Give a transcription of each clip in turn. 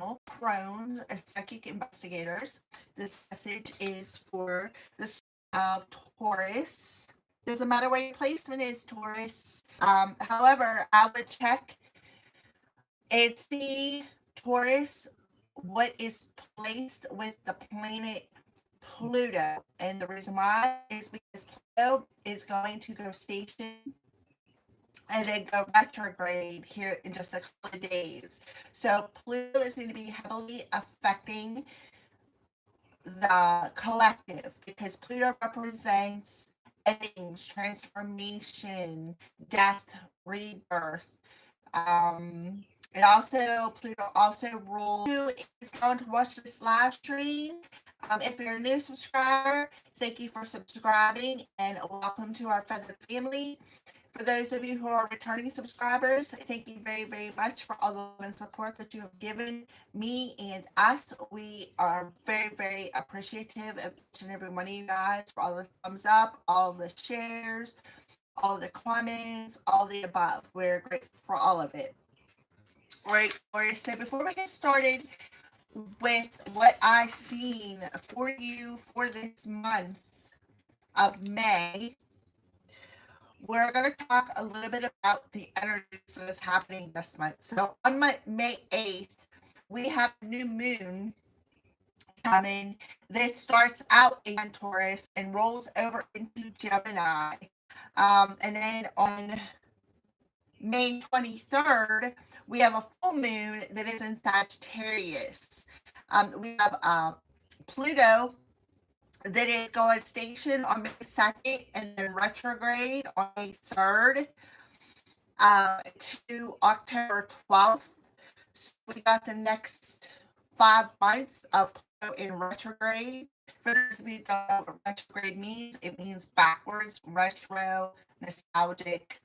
channel, Crohn's Psychic Investigators. This message is for the sign of Taurus. Doesn't matter where your placement is, Taurus. However, I would check and see Taurus what is placed with the planet Pluto. And the reason why is because Pluto is going to go station and then go retrograde here in just a couple of days. So Pluto is going to be heavily affecting the collective because Pluto represents endings, transformation, death, rebirth. It also Pluto also rules who is going to watch this live stream. If you're a new subscriber, thank you for subscribing and welcome to our feathered family. For those of you who are returning subscribers, thank you very, very much for all the love and support that you have given me and us. We are very, very appreciative of each and every one of you guys for all the thumbs up, all the shares, all the comments, all the above. We're grateful for all of it. All right, so before we get started with what I've seen for you for this month of May, we're going to talk a little bit about the energies that is happening this month. So on May 8th, we have a new moon coming that starts out in Taurus and rolls over into Gemini. And then on May 23rd, we have a full moon that is in Sagittarius. We have Pluto that is going station on May 2nd and then retrograde on May 3rd to October 12th. So we got the next 5 months of Pluto in retrograde. For those of you who don't know what retrograde means, it means backwards, retro, nostalgic.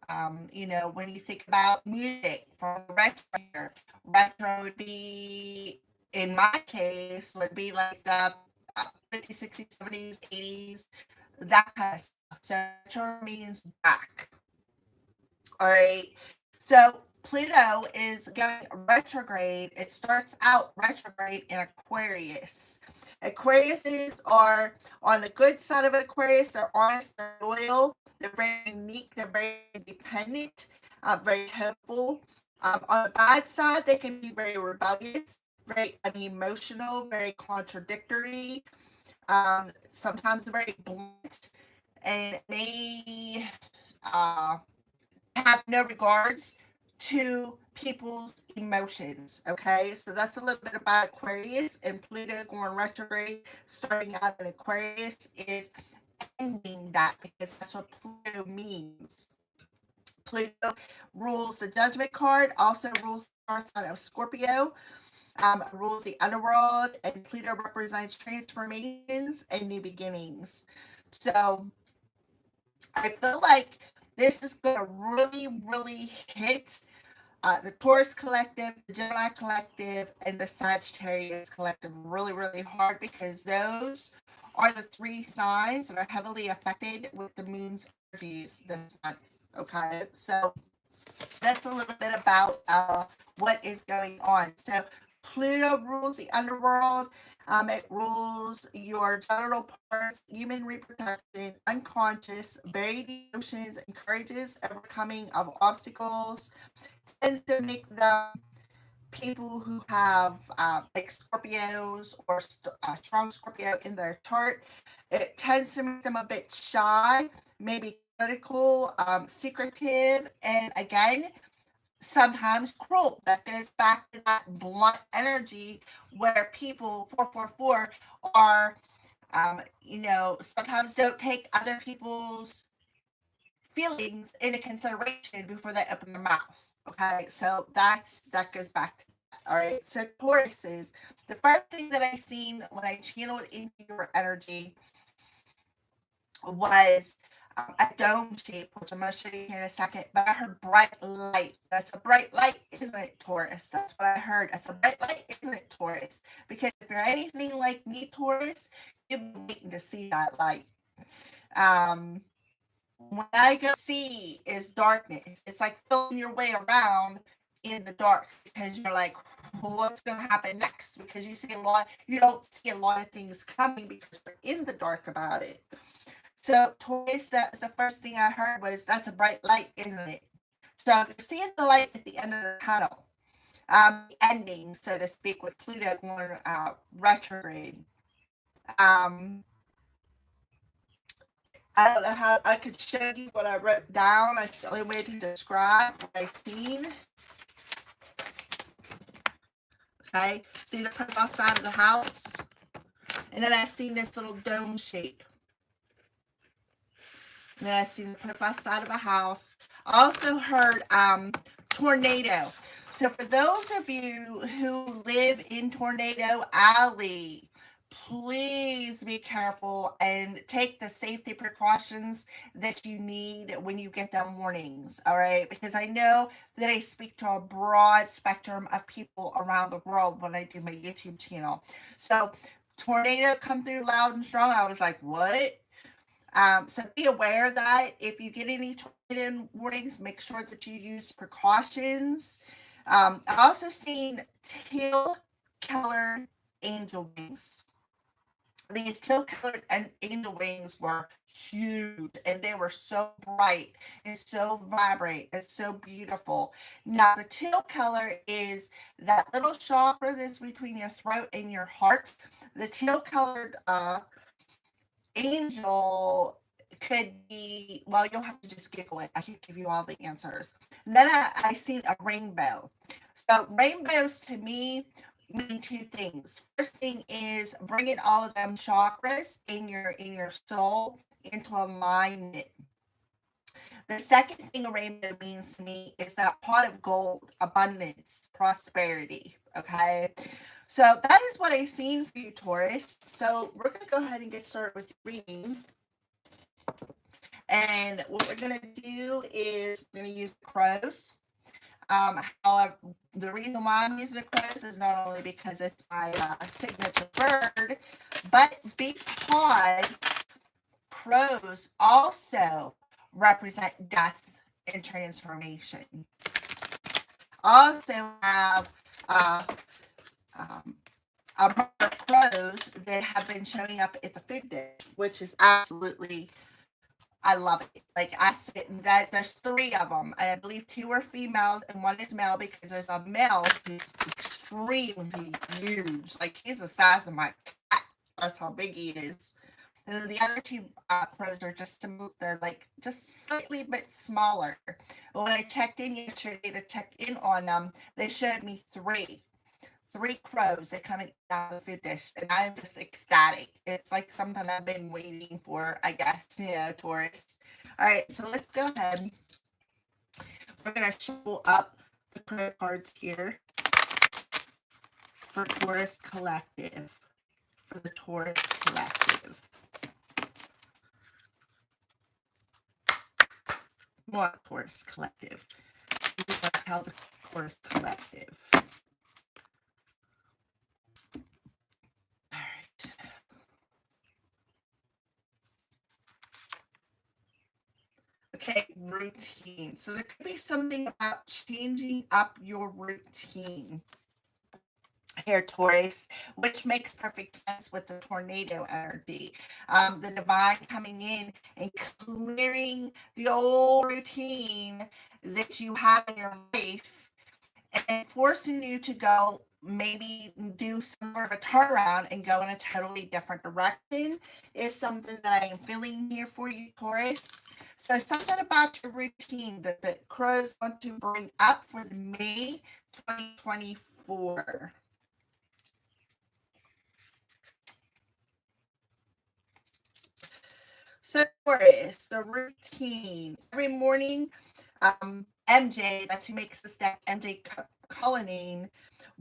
When you think about music from retro would be, in my case, would be like the 50s, 60s, 70s, 80s, that kind of stuff. So retro means back. All right. So Pluto is going retrograde. It starts out retrograde in Aquarius. Aquariuses are on the good side of Aquarius. They're honest, they're loyal, they're very unique, they're very independent, very hopeful. On the bad side, they can be very rebellious, very unemotional, very contradictory, sometimes very blunt, and may have no regards to people's emotions. Okay, so that's a little bit about Aquarius, and Pluto going retrograde, starting out in Aquarius, is ending that because that's what Pluto means. Pluto rules the Judgment card, also rules the sign of Scorpio, rules the underworld, and Pluto represents transformations and new beginnings. So I feel like this is going to really, really hit the Taurus collective, the Gemini collective, and the Sagittarius collective really, really hard because those are the three signs that are heavily affected with the moon's energies this month. Okay, so that's a little bit about what is going on. So Pluto rules the underworld. It rules your genital parts, human reproduction, unconscious, buried emotions, encourages overcoming of obstacles, tends to make them people who have like Scorpios or strong Scorpio in their chart. It tends to make them a bit shy, maybe critical, secretive, and again, sometimes cruel. That goes back to that blunt energy where people 444 are, sometimes don't take other people's feelings into consideration before they open their mouth. Okay, so that goes back to that. All right, so Tauruses, the first thing that I seen when I channeled into your energy was a dome shape, which I'm going to show you here in a second. But I heard bright light. That's a bright light, isn't it, Taurus? That's what I heard. That's a bright light, isn't it, Taurus? Because if you're anything like me, Taurus, you've been waiting to see that light. When I go see is darkness. It's like feeling your way around in the dark because you're like, what's going to happen next, because you don't see a lot of things coming because we're in the dark about it. So Taurus, that's the first thing I heard was, that's a bright light, isn't it? So you're seeing the light at the end of the tunnel, the ending, so to speak, with Pluto going retrograde. Um, I don't know how I could show you what I wrote down. It's the only way to describe what I've seen. Okay, see the profile side of the house, and then I seen this little dome shape. And then I seen the profile side of a house. Also heard tornado. So for those of you who live in Tornado Alley, please be careful and take the safety precautions that you need when you get them warnings. All right, because I know that I speak to a broad spectrum of people around the world when I do my YouTube channel. So tornado come through loud and strong. I was like, what? So be aware that if you get any tornado warnings, make sure that you use precautions. I also seen teal colored angel wings. These teal colored angel wings were huge, and they were so bright and so vibrant and so beautiful. Now the teal color is that little chakra that's between your throat and your heart. The teal colored angel could be, well, you'll have to just Google it. I can't give you all the answers. And then I seen a rainbow. So rainbows to me mean two things. First thing is bringing all of them chakras in your soul into alignment. The second thing a rainbow means to me is that pot of gold, abundance, prosperity. Okay. So that is what I've seen for you, Taurus. So we're going to go ahead and get started with reading. And what we're going to do is we're going to use crows. However, the reason why I'm using the crows is not only because it's my signature bird, but because crows also represent death and transformation. Also have a number of crows that have been showing up at the food dish, which is absolutely, I love it. Like I said, that there's three of them, and I believe two are females and one is male, because there's a male who's extremely huge. Like he's the size of my cat. That's how big he is. And then the other two crows are they're like just slightly bit smaller. But when I checked in yesterday to check in on them, they showed me three crows that come out of the food dish, and I'm just ecstatic. It's like something I've been waiting for, I guess, Taurus. All right, so let's go ahead. We're going to shuffle up the crow cards here for Taurus Collective. For the Taurus Collective. More Taurus Collective. We want to tell the Taurus Collective. Okay, routine. So there could be something about changing up your routine here, Taurus, which makes perfect sense with the tornado energy. The divine coming in and clearing the old routine that you have in your life and forcing you to go maybe do some sort of a turnaround and go in a totally different direction is something that I am feeling here for you, Taurus. So something about your routine that the crows want to bring up for May 2024. So Taurus, the routine. Every morning, MJ, that's who makes this deck, MJ Cullinane,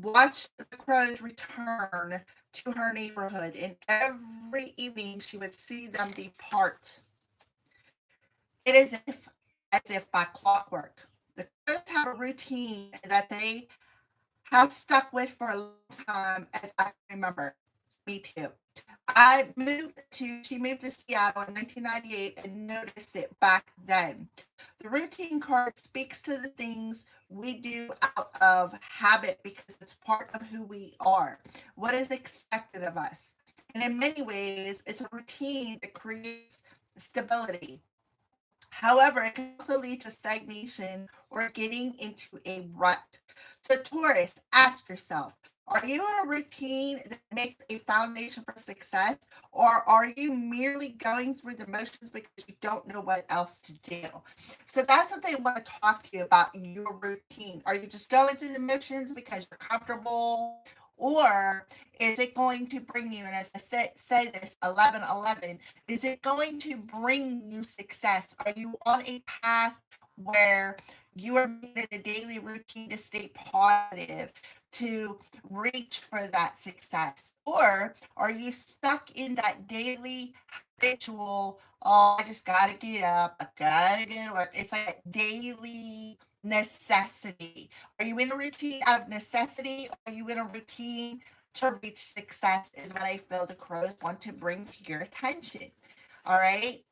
watched the crows return to her neighborhood, and every evening she would see them depart. It is as if by clockwork. The crows have a routine that they have stuck with for a long time, as I remember. Me too. she moved to Seattle in 1998 and noticed it back then. The routine card speaks to the things we do out of habit because it's part of who we are, what is expected of us. And in many ways, it's a routine that creates stability. However, it can also lead to stagnation or getting into a rut. So, Taurus, ask yourself, are you in a routine that makes a foundation for success, or are you merely going through the motions because you don't know what else to do? So, that's what they want to talk to you about, your routine. Are you just going through the motions because you're comfortable? Or is it going to bring you, and as I say this, 1111, is it going to bring you success? Are you on a path where you are making it a daily routine to stay positive, to reach for that success? Or are you stuck in that daily habitual, oh, I just got to get up, I got to get to work? It's like a daily necessity. Are you in a routine out of necessity? Or are you in a routine to reach success? Is what I feel the crows want to bring to your attention. All right.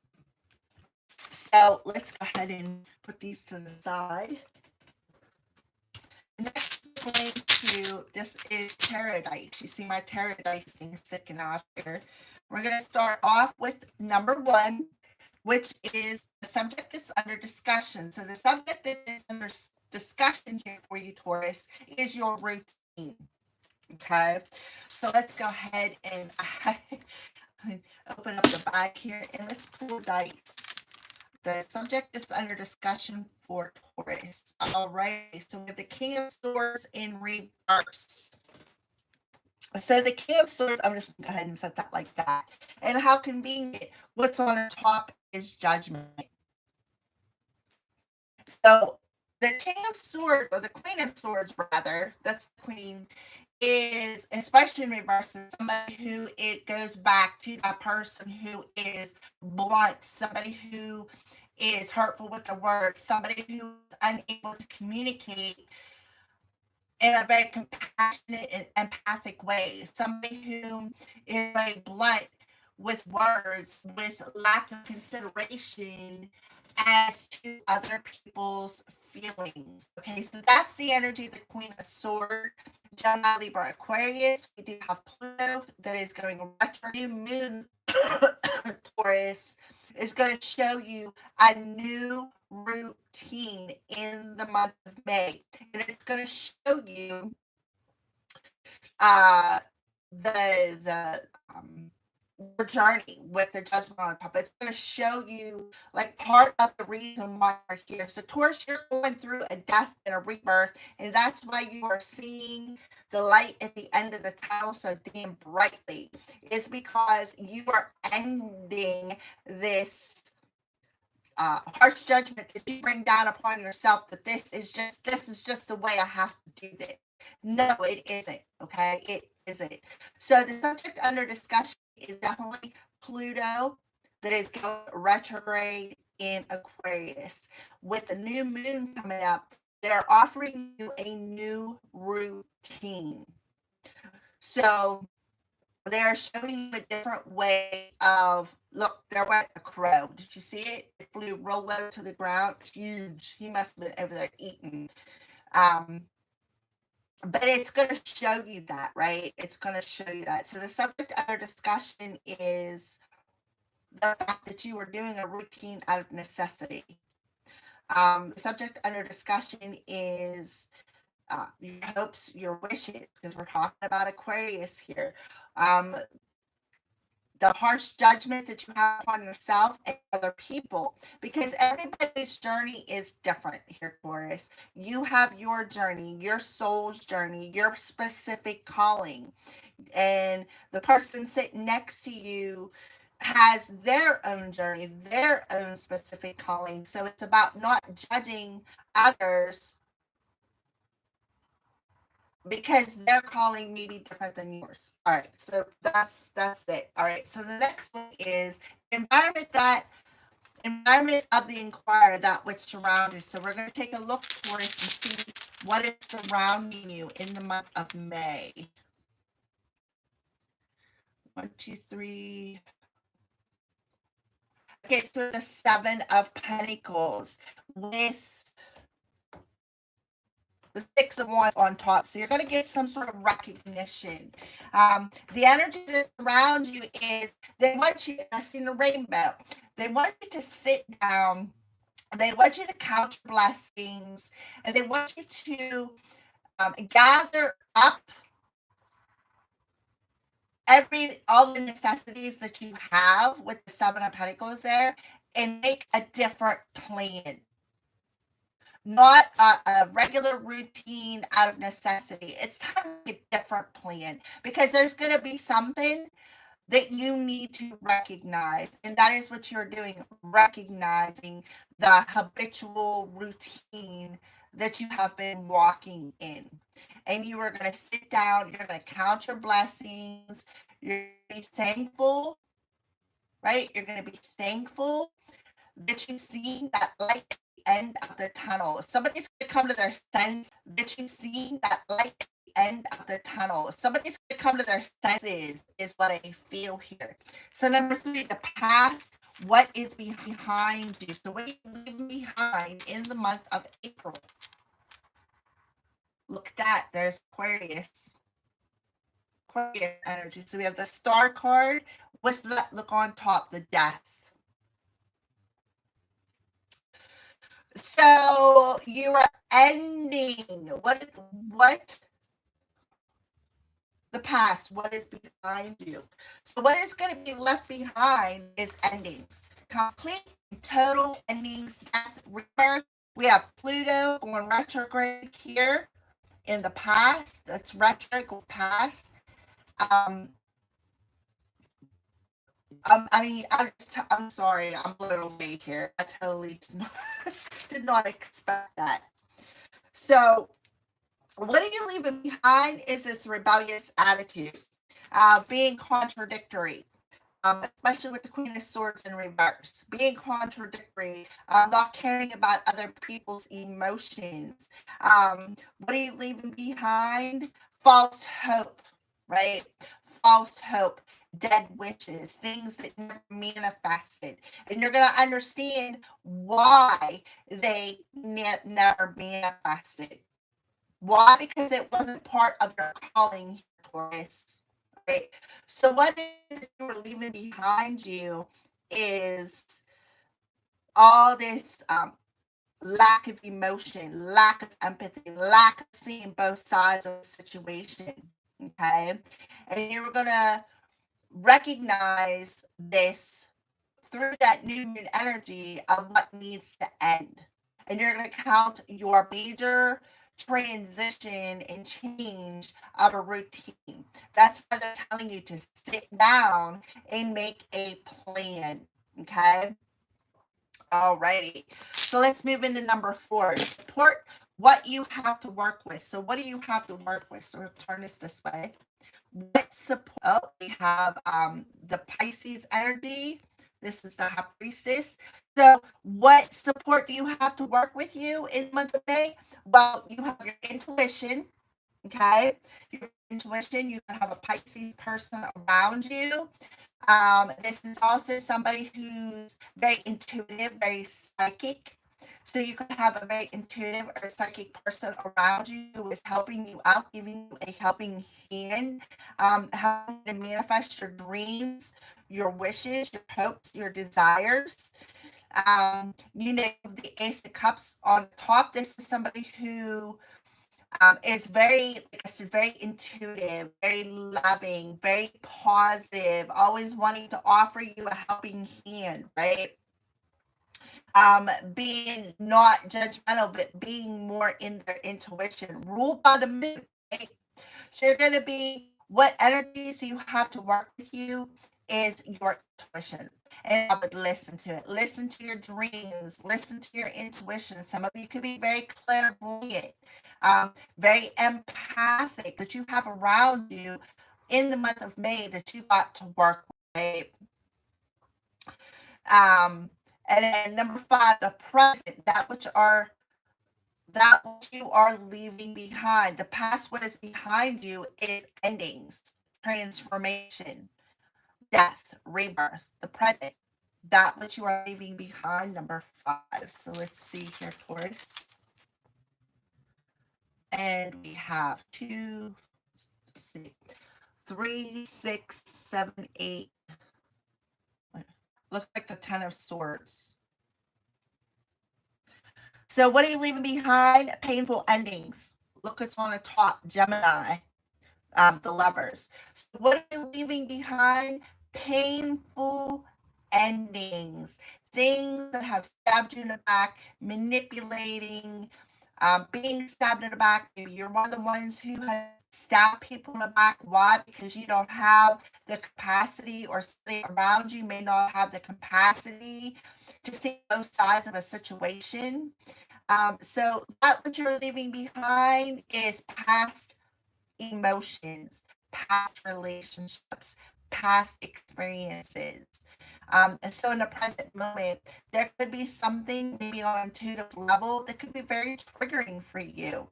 So let's go ahead and put these to the side. Next, we're going to, this is tarot dice. You see my tarot dice thing sticking out here. We're going to start off with number one, which is the subject that's under discussion. So the subject that is under discussion here for you, Taurus, is your routine. Okay. So let's go ahead and open up the bag here and let's pull dice. The subject is under discussion for Taurus. All right. So we have the King of Swords in reverse. So the King of Swords, I'm just going to go ahead and set that like that. And how convenient. What's on the top is Judgment. So the King of Swords, or the Queen of Swords rather, that's the Queen, is, especially in reverse, somebody who it goes back to that person who is blunt, somebody who is hurtful with the words, somebody who is unable to communicate in a very compassionate and empathic way, somebody who is very blunt with words, with lack of consideration as to other people's feelings. Okay, so that's the energy of the Queen of Swords. Gemini, Libra, Aquarius. We do have Pluto that is going retro. New moon Taurus is going to show you a new routine in the month of May, and it's going to show you uh, the your journey with the Judgment on top. It's going to show you like part of the reason why you're here. So, Taurus, you're going through a death and a rebirth, and that's why you are seeing the light at the end of the tunnel so damn brightly. It's because you are ending this harsh judgment that you bring down upon yourself, that this is just the way I have to do this. No, it isn't. Okay, it isn't. So the subject under discussion is definitely Pluto that is going retrograde in Aquarius. With the new moon coming up, they're offering you a new routine. So they're showing you a different way of, look, there went a crow. Did you see it? It flew real low to the ground. It's huge. He must have been over there eating. But it's going to show you that, right? It's going to show you that. So the subject under discussion is the fact that you are doing a routine out of necessity. The subject under discussion is your hopes, your wishes, because we're talking about Aquarius here. The harsh judgment that you have on yourself and other people, because everybody's journey is different here, Taurus. You have your journey, your soul's journey, your specific calling, and the person sitting next to you has their own journey, their own specific calling. So it's about not judging others because their calling may be different than yours. All right, so that's it. All right, so the next one is environment of the inquirer, that which surrounds you. So we're going to take a look towards and see what is surrounding you in the month of May. One, two, three. Okay, so the Seven of Pentacles with the Six of Wands on top. So you're going to get some sort of recognition. The energy that's around you is they want you, I've seen a rainbow. They want you to sit down. They want you to count your blessings. And they want you to gather up all the necessities that you have with the Seven of Pentacles there and make a different plan, not a regular routine out of necessity. It's time to make a different plan because there's going to be something that you need to recognize, and that is what you're doing, recognizing the habitual routine that you have been walking in. And you are going to sit down, you're going to count your blessings, you're going to be thankful, right? You're going to be thankful that you've seen that light at the end of the tunnel. Somebody's going to come to their sense that you've seen that light at the end of the tunnel. Somebody's going to come to their senses, is what I feel here. So, number three, the past. What is behind you? So, what are you leaving behind in the month of April? Look at that. There's Aquarius. Aquarius energy. So, we have the Star card with that look on top, the Death. So you are ending what the past, what is behind you. So what is going to be left behind is endings, complete total endings, death, rebirth. We have Pluto going retrograde here in the past. That's retrograde past. I'm sorry, I'm a little late here. I totally did not expect that. So what are you leaving behind is this rebellious attitude, being contradictory, especially with the Queen of Swords in reverse, being contradictory, not caring about other people's emotions. What are you leaving behind? False hope, right? False hope, dead wishes, things that never manifested. And you're going to understand why they never manifested. Why? Because it wasn't part of your calling, Taurus. Right? So what is it you are leaving behind you is all this lack of emotion, lack of empathy, lack of seeing both sides of the situation. Okay. And you're going to recognize this through that new moon energy of what needs to end. And you're going to count your major transition and change of a routine. That's why they're telling you to sit down and make a plan. Okay. Alrighty. So let's move into number 4. Support what you have to work with. So what do you have to work with? So we'll turn this way. What support? Oh, we have the Pisces energy. This is the High Priestess. So what support do you have to work with you in the month of May? Well, you have your intuition, okay? Your intuition, you can have a Pisces person around you. This is also somebody who's very intuitive, very psychic. So you could have a very intuitive or psychic person around you who is helping you out, giving you a helping hand, helping to manifest your dreams, your wishes, your hopes, your desires. You know, the Ace of Cups on top. This is somebody who is very, like I said, very intuitive, very loving, very positive, always wanting to offer you a helping hand, right? Being not judgmental, but being more in their intuition, ruled by the moon, right? So you're going to be, what energies you have to work with you is your intuition. And I would listen to it. Listen to your dreams. Listen to your intuition. Some of you could be very clairvoyant, very empathic that you have around you in the month of May that you got to work with. Right? And then number 5, the present, that which you are leaving behind. The past, what is behind you, is endings, transformation. death, rebirth, the present, that which you are leaving behind, number 5. So let's see here, Taurus. And we have 2, let's see, 3, 6, 7, 8. Looks like the 10 of Swords. So what are you leaving behind? Painful endings. Look, it's on the top, Gemini, the Lovers. So what are you leaving behind? Painful endings. Things that have stabbed you in the back, manipulating, being stabbed in the back. Maybe you're one of the ones who has stabbed people in the back. Why? Because you don't have the capacity, or somebody around you may not have the capacity to see both sides of a situation. So that what you're leaving behind is past emotions, past relationships, past experiences. And so in the present moment, there could be something maybe on an intuitive level that could be very triggering for you.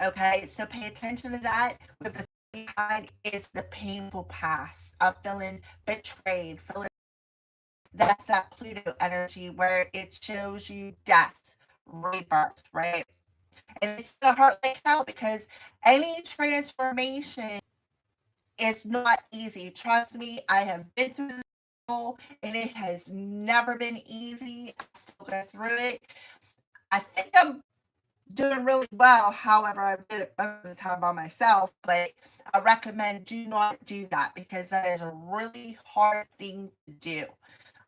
Okay, so pay attention to that. With the behind is the painful past of feeling betrayed, feeling that's that Pluto energy where it shows you death, rebirth, right? And it's the heart like hell because any transformation is not easy. Trust me, I have been through this and it has never been easy. I still go through it. I think I'm doing really well. However, I did it most of the time by myself, but I recommend do not do that because that is a really hard thing to do.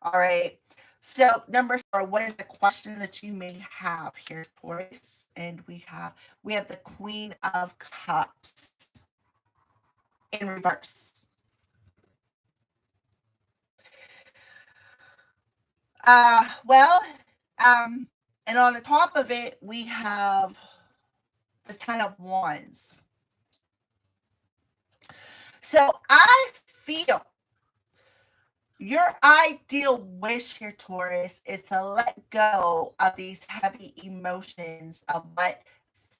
All right. So number 4, what is the question that you may have here, Taurus? And we have the Queen of Cups in reverse. Well, and on the top of it, we have the Ten of Wands. So I feel your ideal wish here, Taurus, is to let go of these heavy emotions of what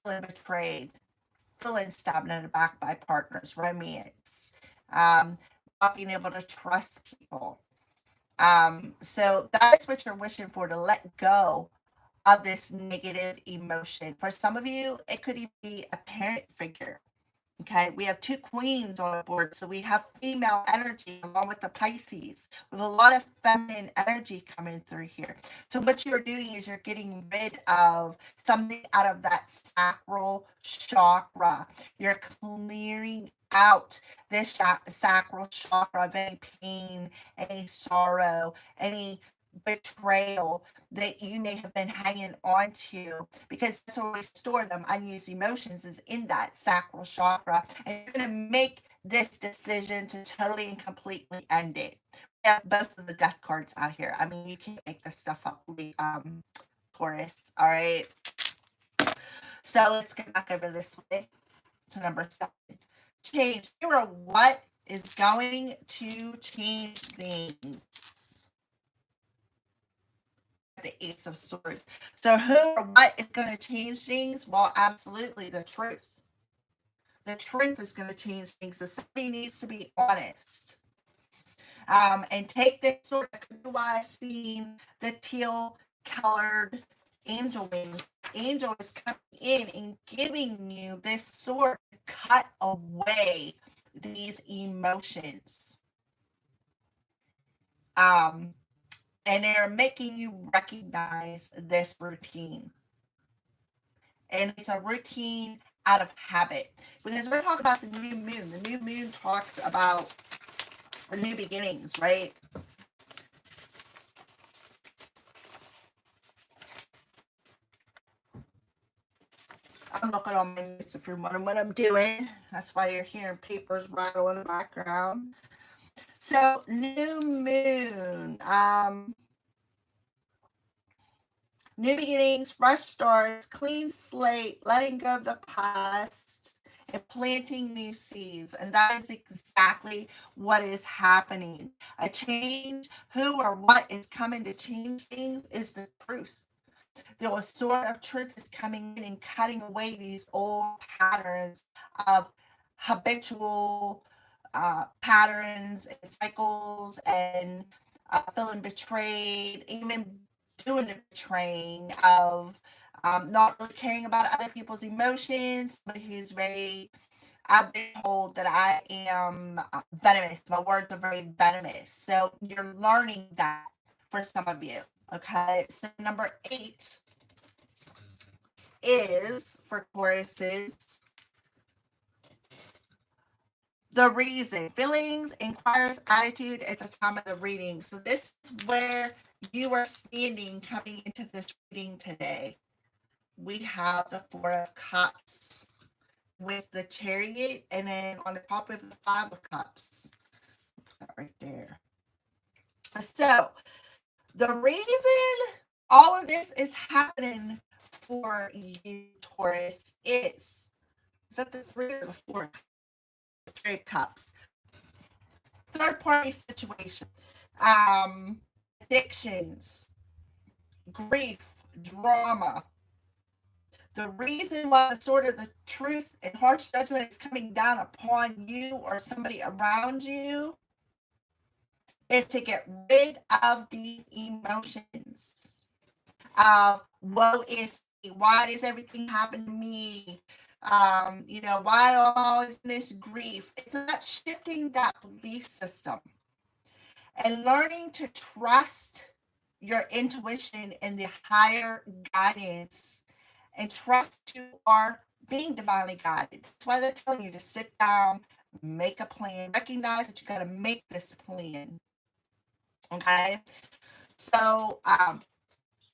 feeling betrayed, feeling stabbed in the back by partners, romance, um, not being able to trust people. So that is what you're wishing for, to let go of this negative emotion. For some of you, it could even be a parent figure. Okay, we have 2 queens on the board, so we have female energy along with the Pisces. We have a lot of feminine energy coming through here. So what you're doing is you're getting rid of something out of that sacral chakra. You're clearing out this sacral chakra of any pain, any sorrow, any betrayal that you may have been hanging on to, because that's where we store them. Unused emotions is in that sacral chakra, and you're going to make this decision to totally and completely end it. We have both of the death cards out here. I mean, you can't make this stuff up, Taurus. All right. So let's get back over this way to number 7. Change. Here are what is going to change things. The Ace of Swords. So who or what is going to change things? Well, absolutely the truth. The truth is going to change things. So somebody needs to be honest. And take this sword. That could be why I've seen the teal colored angel wings. Angel is coming in and giving you this sword to cut away these emotions. And they're making you recognize this routine. And it's a routine out of habit. Because we're talking about the new moon. The new moon talks about the new beginnings, right? I'm looking on my notes if you're wondering what I'm doing. That's why you're hearing papers rattle in the background. So, new moon. New beginnings, fresh starts, clean slate, letting go of the past, and planting new seeds. And that is exactly what is happening. A change, who or what is coming to change things is the truth. The sword of truth is coming in and cutting away these old patterns of habitual patterns and cycles and feeling betrayed, even doing the betraying of not really caring about other people's emotions, somebody who's very, I've been told that I am venomous. My words are very venomous. So you're learning that for some of you. Okay. So number 8 is for Tauruses the reason, feelings, inquires, attitude at the time of the reading. So this is where you are standing coming into this reading today. We have the Four of Cups with the Chariot, and then on the top of the Five of Cups. That right there. So the reason all of this is happening for you, Taurus, is that the Three or the Four? Three of Cups. Third party situation, addictions, grief, drama. The reason why the sort of the truth and harsh judgment is coming down upon you or somebody around you is to get rid of these emotions. Woe is me. Why does everything happen to me? Why am I always in this grief? It's about shifting that belief system and learning to trust your intuition and the higher guidance and trust you are being divinely guided. That's why they're telling you to sit down, make a plan, recognize that you got to make this plan. Okay. So,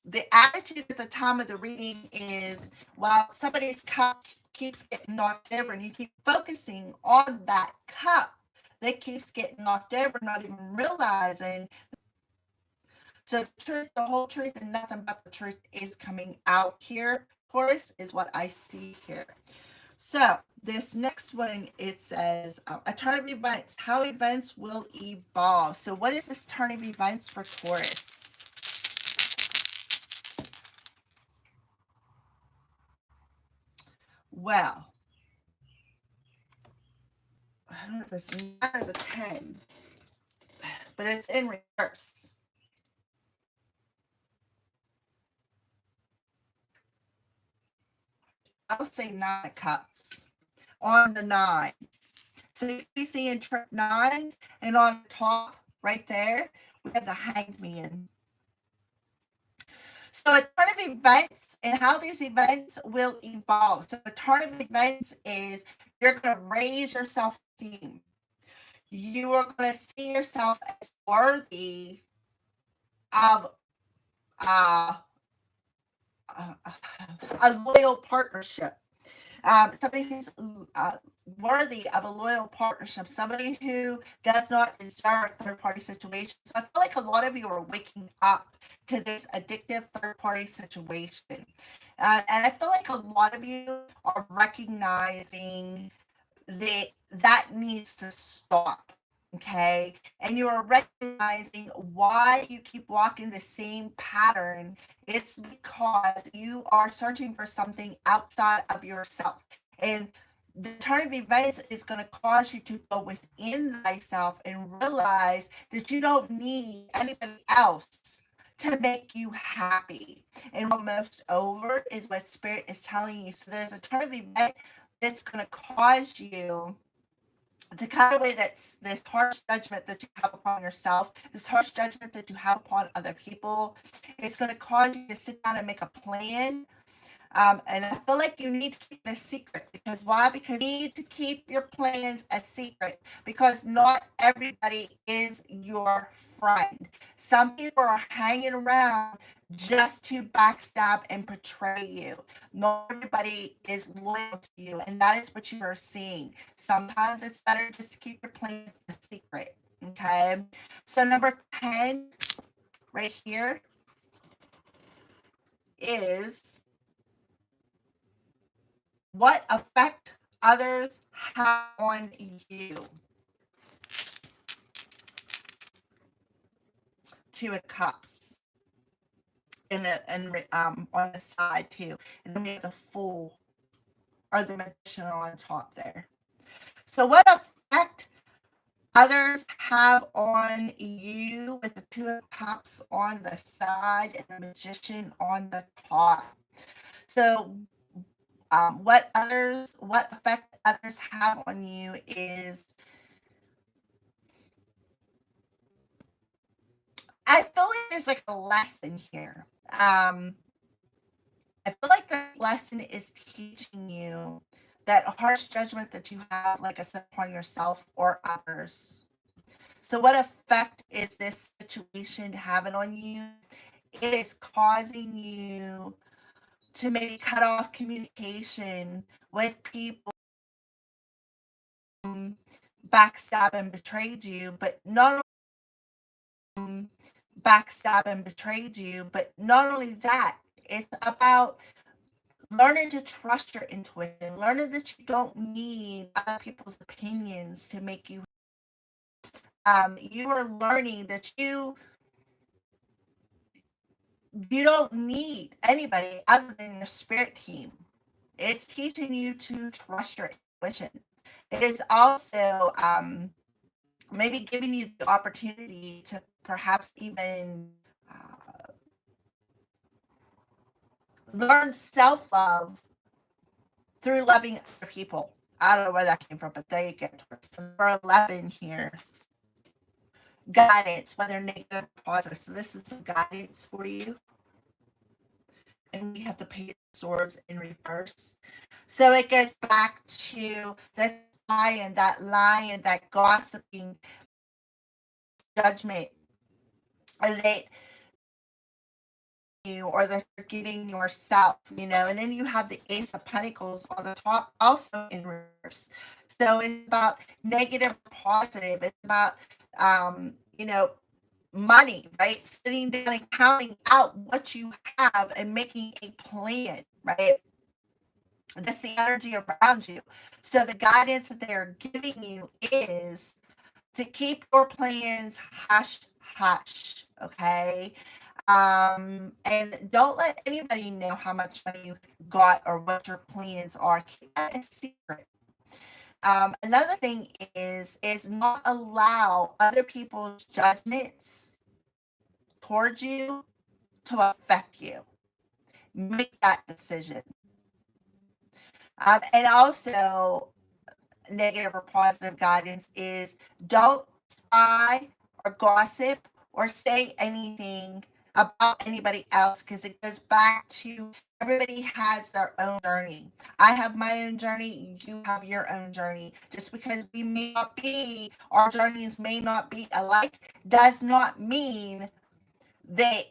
the attitude at the time of the reading is while somebody's cup keeps getting knocked over and you keep focusing on that cup that keeps getting knocked over, not even realizing. So the truth, the whole truth, and nothing but the truth is coming out here. Taurus is what I see here. So this next one, it says a turn of events, how events will evolve. So what is this turn of events for Taurus? Well, I don't know if it's 9 or the 10, but it's in reverse. I would say 9 of cups on the 9. So you can see in trip 9, and on the top right there, we have the Hanged Man. So a turn of events and how these events will evolve. So a turn of events is you're going to raise your self-esteem. You are going to see yourself as worthy of uh, a loyal partnership. Somebody who's worthy of a loyal partnership, somebody who does not deserve third party situations. So I feel like a lot of you are waking up to this addictive third party situation. And I feel like a lot of you are recognizing that needs to stop. Okay. And you are recognizing why you keep walking the same pattern. It's because you are searching for something outside of yourself. And the turn of events is going to cause you to go within thyself and realize that you don't need anybody else to make you happy. And almost over is what spirit is telling you. So there's a turn of event that's going to cause you to cut away this harsh judgment that you have upon yourself, this harsh judgment that you have upon other people. It's going to cause you to sit down and make a plan. And I feel like you need to keep it a secret. Because why? Because you need to keep your plans a secret. Because not everybody is your friend. Some people are hanging around just to backstab and betray you. Not everybody is loyal to you. And that is what you are seeing. Sometimes it's better just to keep your plans a secret. Okay. So number 10 right here is what effect others have on you. 2 of Cups. And on the side too. And then we have the Fool or the Magician on top there. So what effect others have on you with the Two of Cups on the side and the Magician on the top. So, what effect others have on you is, I feel like there's like a lesson here. I feel like the lesson is teaching you that harsh judgment that you have, like I said, upon yourself or others. So, what effect is this situation having on you? It is causing you to maybe cut off communication with people who backstab and betrayed you, but not only backstab and betrayed you, but not only that, it's about learning to trust your intuition, learning that you don't need other people's opinions to make you. You are learning that you don't need anybody other than your spirit team. It's teaching you to trust your intuition. It is also maybe giving you the opportunity to perhaps even learn self love through loving other people. I don't know where that came from, but there you go. Number 11 here. Guidance, whether negative or positive. So this is some guidance for you. And we have the Page of Swords in reverse. So it goes back to that lying, that gossiping, judgment, or that you, or that you're giving yourself, and then you have the Ace of Pentacles on the top, also in reverse. So it's about negative, positive. It's about, money, right? Sitting down and counting out what you have and making a plan, right? That's the energy around you. So the guidance that they're giving you is to keep your plans hush hush, okay? And don't let anybody know how much money you got or what your plans are. Keep that a secret. Another thing is not allow other people's judgments towards you to affect you. Make that decision. And also, negative or positive guidance is don't spy or gossip or say anything about anybody else, because it goes back to everybody has their own journey. I have my own journey, you have your own journey. Just because our journeys may not be alike, does not mean that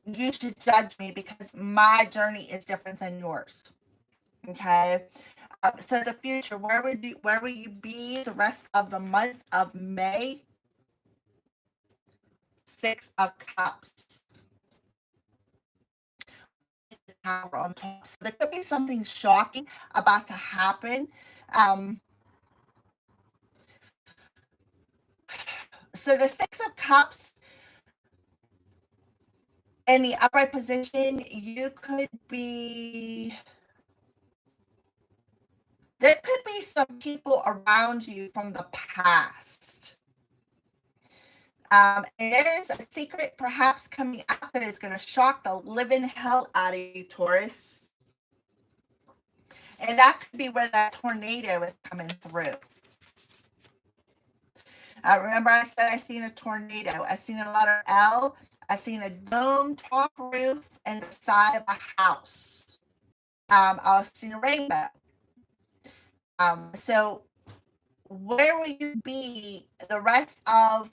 you should judge me because my journey is different than yours. Okay. So the future, where will you be the rest of the month of May? Six of Cups. The Tower on top. So there could be something shocking about to happen. So the Six of Cups in the upright position, there could be some people around you from the past. And there is a secret perhaps coming out that is going to shock the living hell out of you, Taurus. And that could be where that tornado is coming through. Remember I said I seen a tornado. I seen a letter L. I seen a dome top roof and the side of a house. I seen a rainbow. So where will you be the rest of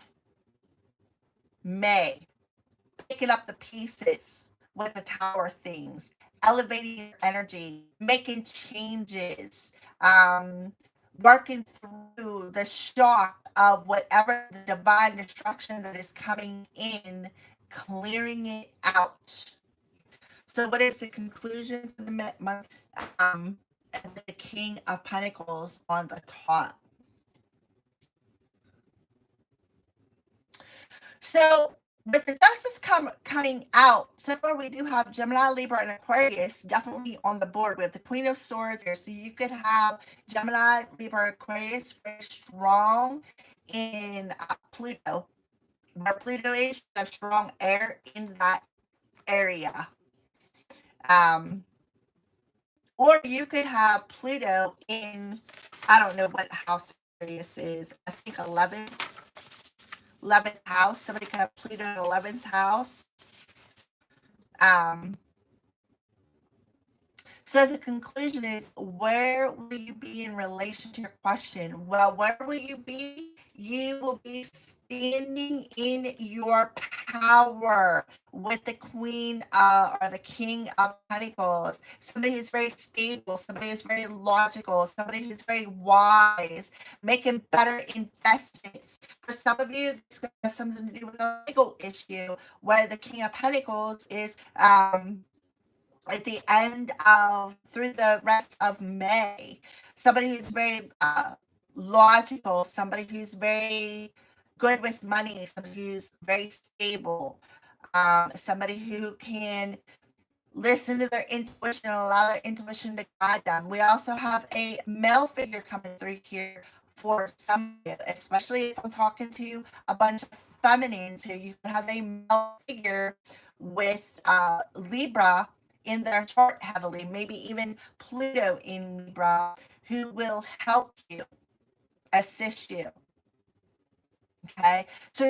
May? Picking up the pieces with the tower things, elevating your energy, making changes, working through the shock of whatever the divine destruction that is coming in, clearing it out. So what is the conclusion for the month? The King of Pentacles on the top. So with the justice coming out, so far we do have Gemini, Libra, and Aquarius definitely on the board. We have the Queen of Swords here. So you could have Gemini, Libra, Aquarius very strong in Pluto. Where Pluto is, you have strong air in that area. Um, or you could have Pluto in, I don't know what house Aquarius is. I think 11th house. Somebody could have Pluto in 11th house. Um, So the conclusion is, where will you be in relation to your question? Well, where will you be? You will be standing in your power with the Queen or the King of Pentacles. Somebody who's very stable, somebody who's very logical, somebody who's very wise, making better investments. For some of you, it's going to have something to do with a legal issue where the King of Pentacles is at the end of through the rest of May. Somebody who's very logical, somebody who's very good with money, somebody who's very stable, somebody who can listen to their intuition and allow their intuition to guide them. We also have a male figure coming through here for some of you, especially if I'm talking to a bunch of feminines here. You can have a male figure with Libra in their chart heavily, maybe even Pluto in Libra, who will help you, assist you. Okay, so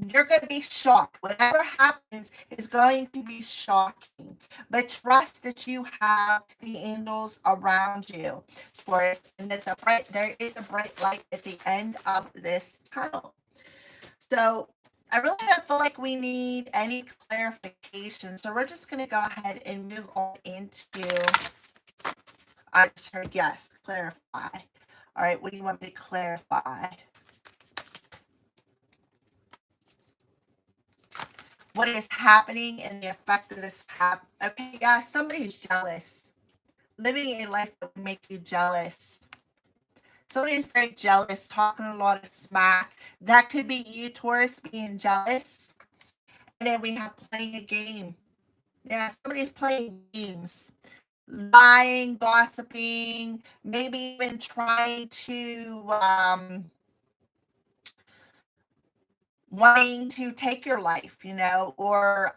you're going to be shocked. Whatever happens is going to be shocking, but trust that you have the angels around you for it, and that there is a bright light at the end of this tunnel. So I really don't feel like we need any clarification. So we're just going to go ahead and move on into. I just heard yes, clarify. All right, what do you want me to clarify? What is happening and the effect that it's having. Okay, guys, somebody who's jealous. Living a life that would make you jealous. Somebody who's very jealous, talking a lot of smack. That could be you, Taurus, being jealous. And then we have playing a game. Yeah, somebody's playing games. Lying, gossiping, maybe even trying to wanting to take your life, or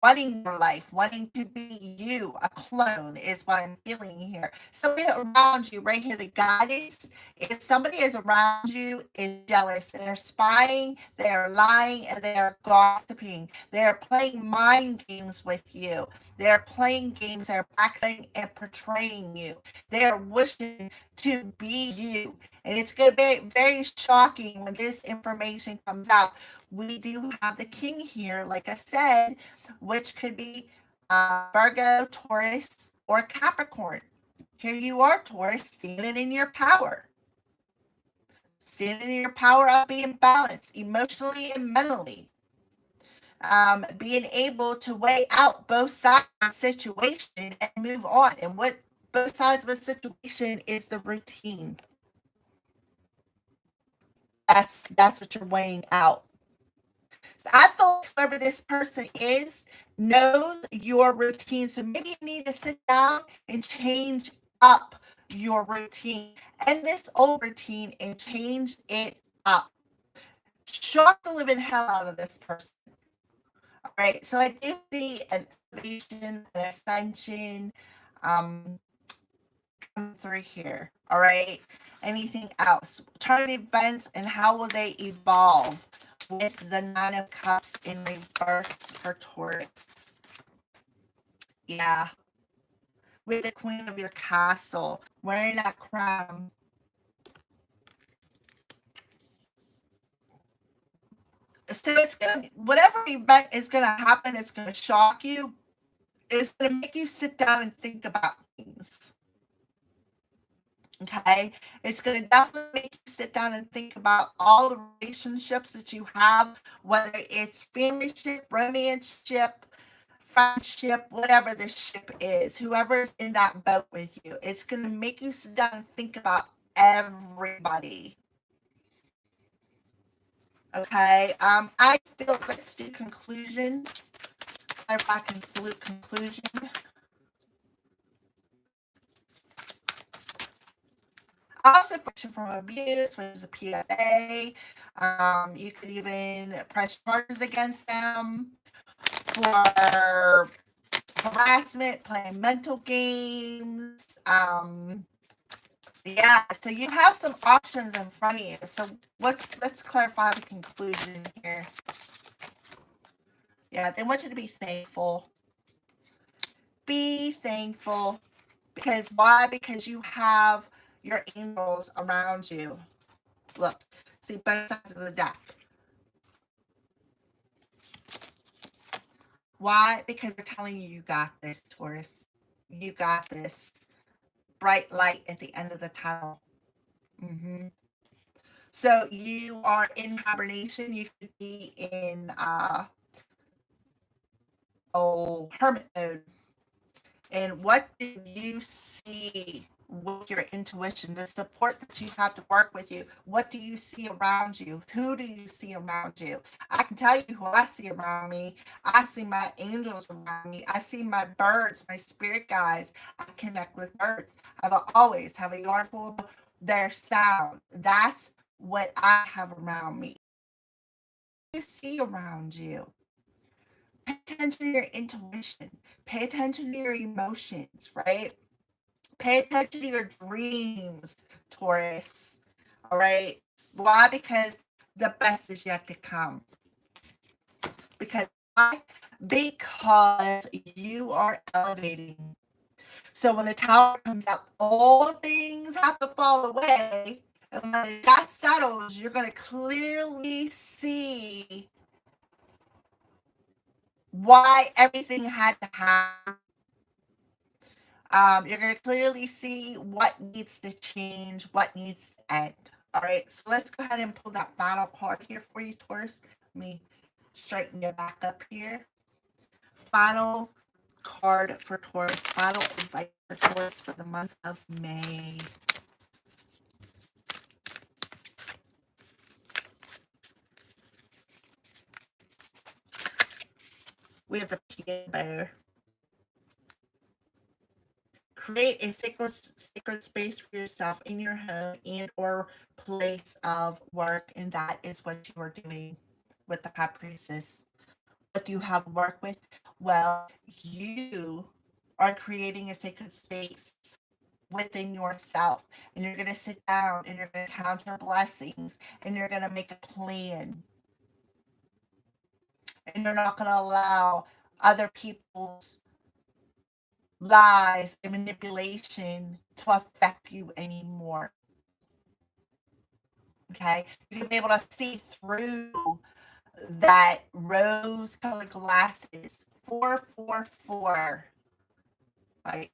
wanting your life, wanting to be you, a clone is what I'm feeling here. Somebody around you, right here, the guidance, if somebody is around you is jealous and they're spying, they are lying, and they are gossiping. They are playing mind games with you. They're playing games, they're acting and portraying you. They are wishing to be you. And it's going to be very shocking when this information comes out. We do have the king here, like I said, which could be Virgo, Taurus, or Capricorn. Here you are, Taurus, standing in your power. Standing in your power of being balanced emotionally and mentally. Being able to weigh out both sides of the situation and move on. And what both sides of a situation is the routine. That's what you're weighing out. So I feel like whoever this person is knows your routine. So maybe you need to sit down and change up your routine. End this old routine and change it up. Shock the living hell out of this person. All right. So I do see an elevation, an ascension come through here. All right. Anything else? Turn events and how will they evolve with the Nine of Cups in reverse for Taurus? Yeah. With the Queen of your castle, wearing that crown. So it's gonna, whatever event is gonna happen, it's gonna shock you. It's gonna make you sit down and think about things. Okay, it's going to definitely make you sit down and think about all the relationships that you have, whether it's family ship, romance ship, friendship, whatever the ship is, whoever's in that boat with you. It's going to make you sit down and think about everybody. Okay, I feel, let's do conclusion. Clarify conclusion. also protection from abuse, which is a PFA. You could even press charges against them for harassment, playing mental games. Yeah, so you have some options in front of you. So let's clarify the conclusion here. Yeah, they want you to be thankful. Be thankful. Because why? Because you have your angels around you. Look, see both sides of the deck. Why? Because they're telling you got this, Taurus. You got this. Bright light at the end of the tunnel. Mm-hmm. So you are in hibernation. You could be in hermit mode. And what do you see with your intuition, the support that you have to work with you? What do you see around you? Who do you see around you? I can tell you who I see around me. I see my angels around me. I see my birds, my spirit guides. I connect with birds. I will always have a yard full of their sound. That's what I have around me. What do you see around you? Pay attention to your intuition. Pay attention to your emotions, right? Pay attention to your dreams, Taurus. All right. Why? Because the best is yet to come. Because why? Because you are elevating. So when the tower comes out, all things have to fall away. And when that settles, you're going to clearly see why everything had to happen. You're going to clearly see what needs to change, what needs to end. All right, so let's go ahead and pull that final card here for you, Taurus. Let me straighten you back up here. Final card for Taurus, final advice for Taurus for the month of May. We have the Pia Bear. Create a sacred space for yourself in your home and or place of work, and that is what you are doing with the High Priestess. What do you have to work with? Well, you are creating a sacred space within yourself, and you're going to sit down and you're going to count your blessings, and you're going to make a plan, and you're not going to allow other people's lies and manipulation to affect you anymore. Okay, you're gonna be able to see through that rose colored glasses. 444, right?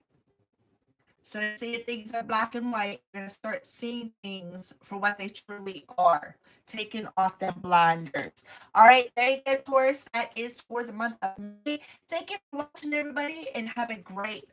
So seeing things in black and white, you're gonna start seeing things for what they truly are, taking off them blinders. All right, there you go, Taurus. That is for the month of May. Thank you for watching, everybody, and have a great